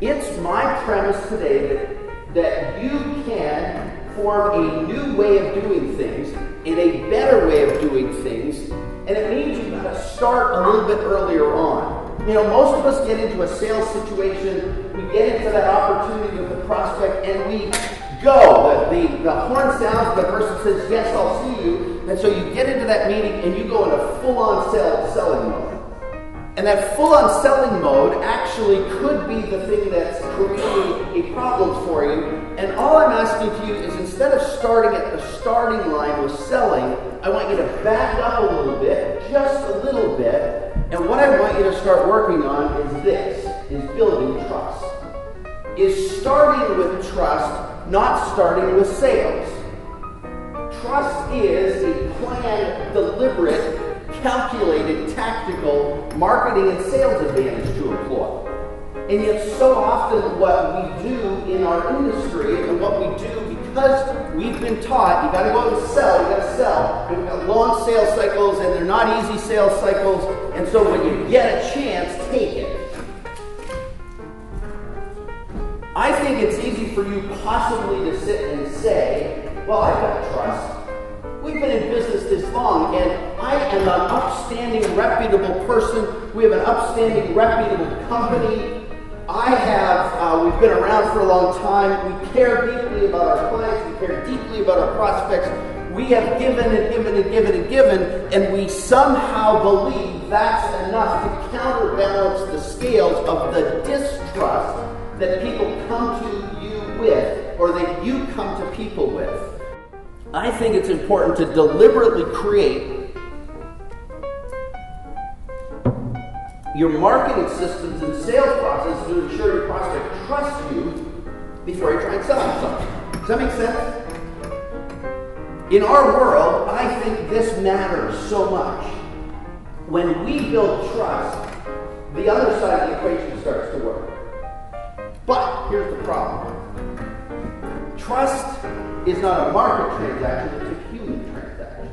It's my premise today that you can form a new way of doing things, and a better way of doing things, and it means you've got to start a little bit earlier on. You know, most of us get into a sales situation, we get into that opportunity with the prospect, and we go. The horn sounds, the person says, yes, I'll see you, and so you get into that meeting and you go into full-on selling mode. And that full-on selling mode actually could be the thing that's creating a problem for you. And all I'm asking of you is, instead of starting at the starting line with selling, I want you to back up a little bit, just a little bit. And what I want you to start working on is this, is building trust. Is starting with trust, not starting with sales. Trust is a planned, deliberate, calculated, tactical marketing and sales advantage to employ. And yet so often what we do in our industry, and what we do because we've been taught, you got to go out and sell, you got to sell. And we've got long sales cycles, and they're not easy sales cycles, and so when you get a chance, take it. I think it's easy for you possibly to sit and say, well, I've got trust. We've been in business this long, and I am an upstanding, reputable person. We have an upstanding, reputable company. We've been around for a long time. We care deeply about our clients. We care deeply about our prospects. We have given and given and given and given, and we somehow believe that's enough to counterbalance the scales of the distrust that people come to you with, or that you come to people with. I think it's important to deliberately create your marketing systems and sales process to ensure your prospect trusts you before you try and sell them something. Does that make sense? In our world, I think this matters so much. When we build trust, the other side of the equation starts to work. But here's the problem. Trust is not a market transaction, it's a human transaction.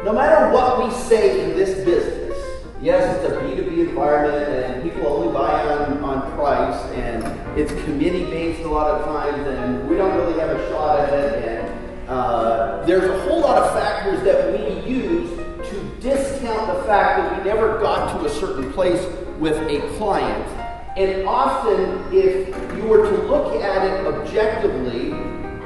No matter what we say in this business, yes, it's a B2B environment and people only buy on price, and it's committee-based a lot of times, and we don't really have a shot at it, and there's a whole lot of factors that we use to discount the fact that we never got to a certain place with a client. And often, if you were to look at it objectively,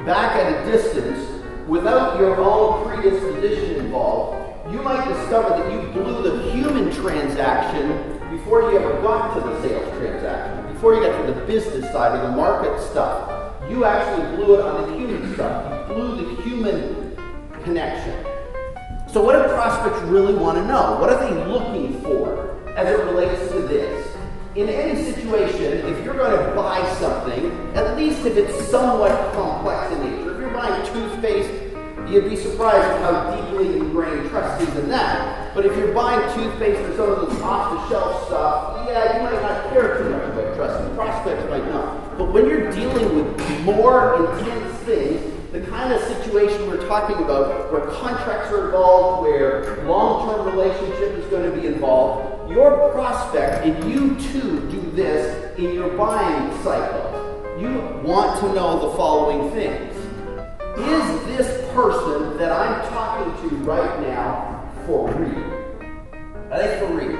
back at a distance, without your own predisposition involved, you might discover that you blew the human transaction before you ever got to the sales transaction, before you got to the business side or the market stuff. You actually blew it on the human stuff. You blew the human connection. So what do prospects really want to know? What are they looking for as it relates to this? In any situation, if you're going to buy something, at least if it's somewhat complex in nature, if you're buying toothpaste, you'd be surprised at how deeply ingrained trust is in that. But if you're buying toothpaste or some of this off-the-shelf stuff, yeah, you might not care too much about trust, and prospects might not. But when you're dealing with more intense things, the kind of situation we're talking about, where contracts are involved, where long-term relationship is going to be involved, your prospect, and you too do this in your buying cycle, you want to know the following things. Is this person that I'm talking to right now for real? Are they for real?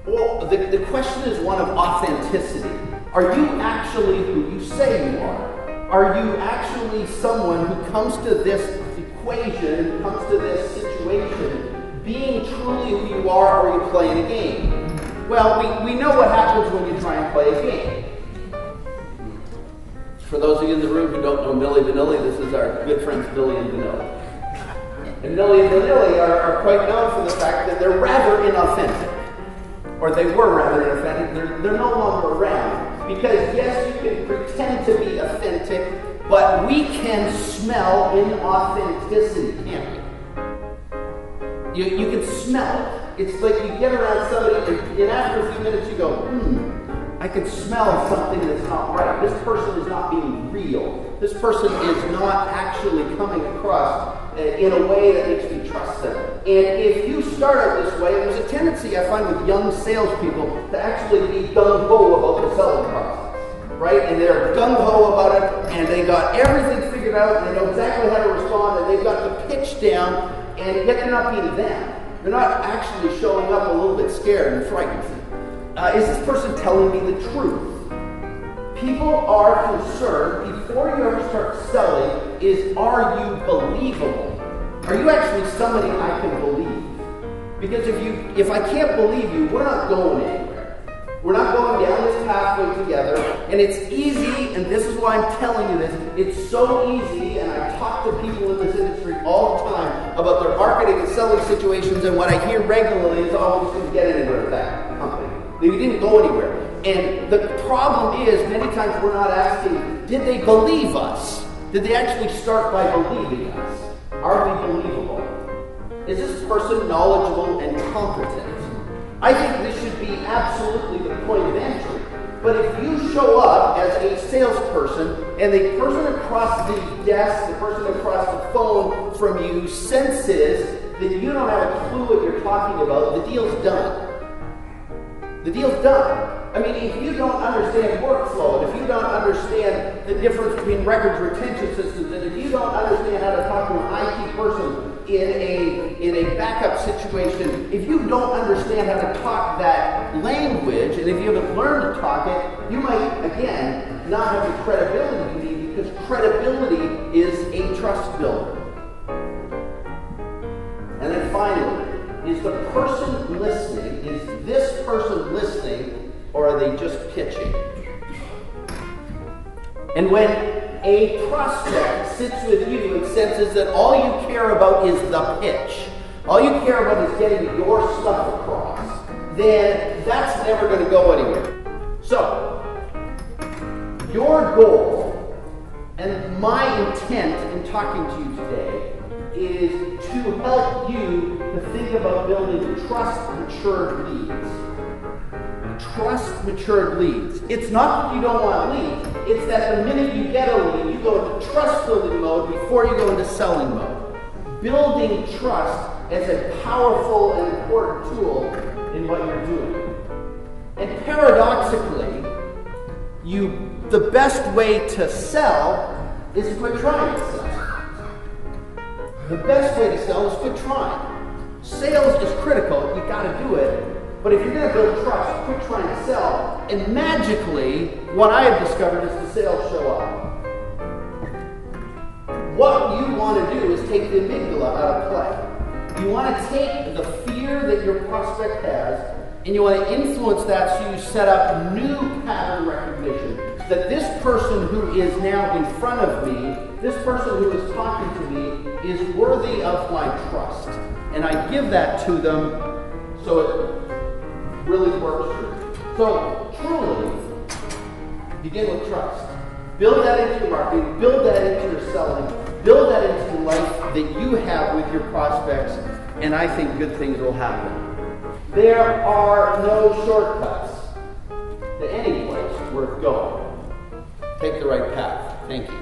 Well, the question is one of authenticity. Are you actually who you say you are? Are you actually someone who comes to this equation, who comes to this situation, being truly who you are, or are you playing a game? Well, we know what happens when you try and play a game. For those of you in the room who don't know Milli Vanilli, this is our good friends Milli and Vanilli. And Milli and Vanilli are quite known for the fact that they're rather inauthentic. Or they were rather inauthentic. They're no longer around. Because yes, you can pretend to be authentic, but we can smell inauthenticity, can't we? You can smell it. It's like you get around somebody, and after a few minutes you go, I can smell something that's not right. This person is not being real. This person is not actually coming across in a way that makes me trust them. And if you start out this way, there's a tendency I find with young salespeople to actually be gung-ho about the selling process, right? And they're gung-ho about it, and they got everything figured out, and they know exactly how to respond, and they've got the pitch down, and yet they're not being them. They're not actually showing up a little bit scared and frightened. Is this person telling me the truth? People are concerned, before you ever start selling, is are you believable? Are you actually somebody I can believe? Because if I can't believe you, we're not going anywhere. We're not going down this pathway together, and it's easy, and this is why I'm telling you this, it's so easy, and I talk to people in this industry all the time about their marketing and selling situations, and what I hear regularly is, oh, we just didn't get anywhere with that company. We didn't go anywhere. And the problem is, many times we're not asking, did they believe us? Did they actually start by believing us? Are we believable? Is this person knowledgeable and competent? I think this should be absolutely the point of entry. But if you show up as a salesperson and the person across the desk, the person across the phone from you senses that you don't have a clue what you're talking about, the deal's done. The deal's done. I mean, if you don't understand workflow, if you don't understand the difference between records retention systems, and if you don't understand how to talk to an IT person in a backup situation, if you don't understand how to talk that language, and if you haven't learned to talk it, you might, again, not have the credibility you need, because credibility is a trust builder. And then finally, is the person listening, is this person listening, or are they just pitching? And when a prospect sits with you and senses that all you care about is the pitch, all you care about is getting your stuff across, then that's never going to go anywhere. So, your goal and my intent in talking to you today is to help you to think about building trust-matured leads. Trust-matured leads. It's not that you don't want leads. It's that the minute you get a lead, you go into trust-building mode before you go into selling mode. Building trust as a powerful and important tool in what you're doing. And paradoxically, the best way to sell is to quit trying to sell. The best way to sell is quit trying. Sales is critical, you gotta do it. But if you're gonna build trust, quit trying to sell. And magically, what I have discovered is the sales show up. What you wanna do is take the amygdala out of play. You wanna take the fear that your prospect has, and you wanna influence that so you set up new pattern recognition. That this person who is now in front of me, this person who is talking to me, is worthy of my trust. And I give that to them so it really works for you. So truly, begin with trust. Build that into your marketing, build that into your selling, build that into the life that you have with your prospects, and I think good things will happen. There are no shortcuts to any place worth going. Take the right path. Thank you.